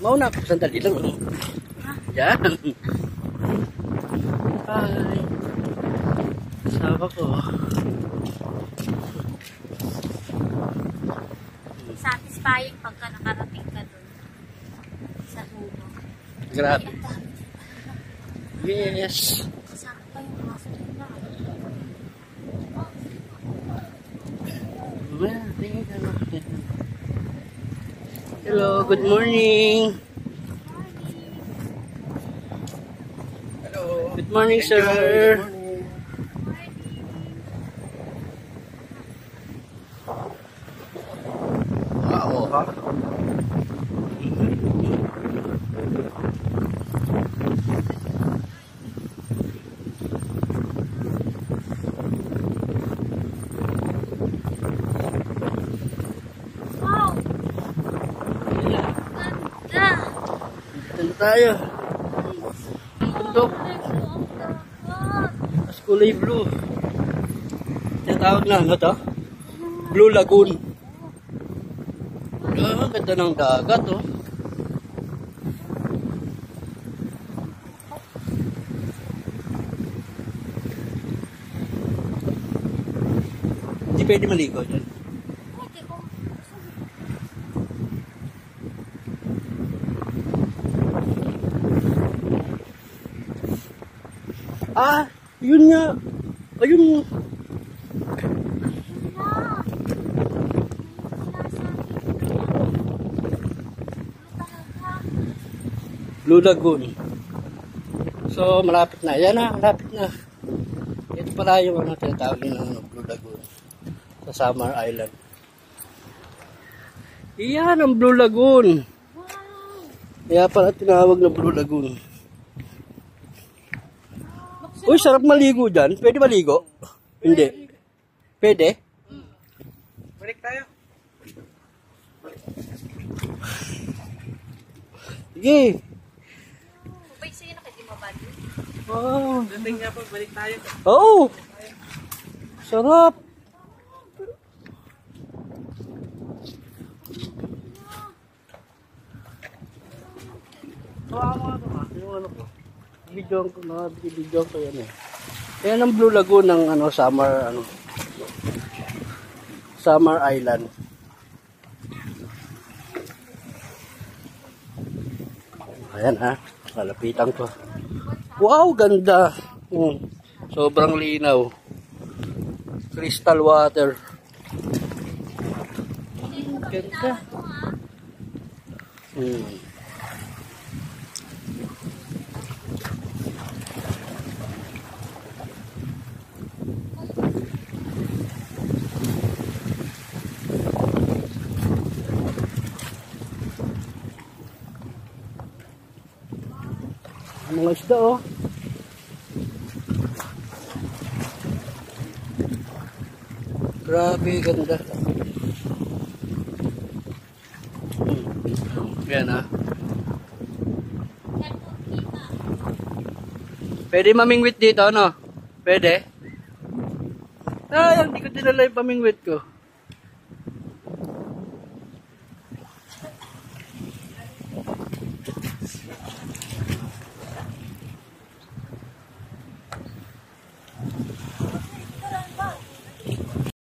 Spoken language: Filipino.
Mauna ako, sandali lang. Yan. Hi. Kasama ko. Satisfying pagka nakarating ka dun sa ulo. Grabe. Yes. Kasama pa yung mga sila. Hello, good morning. Hello. Good morning, sir. Good morning. Wow, ha? Wow! Ganda! Dito tayo. Tutok. Mas kulay blue. Tinatawag na ano to? Blue Lagoon. Ah, ganda ng dagat, oh. Hindi pwede maligo dyan. Pwede ko. Ah, yun nga. Ayun. Blue Lagoon. So, malapit na. Yan na, malapit na. Ito pala yung ano, tinatawag ng Blue Lagoon. Sa Samar Island. Iyan ang Blue Lagoon. Kaya pala tinawag na Blue Lagoon. Uy, sarap maligo dyan. Pwede maligo? Hindi. Pwede? Balik tayo. Sige. Upay sa'yo na kasi mabali. Oh. Dating nga po, balik tayo. Oh. Sarap. Tawa mo ako, yung ano ko. Video ko yan eh. Yan ang Blue Lagoon ng ano, Samar Island. Ayan ha, lalapitan ko. Wow, ganda. Sobrang linaw. Crystal water. Ganda. Mga isda oh. Grabe, ganda. Yan ha. Pwede mamingwit dito, no? Pwede? Hindi ko dinala yung pamingwit ko.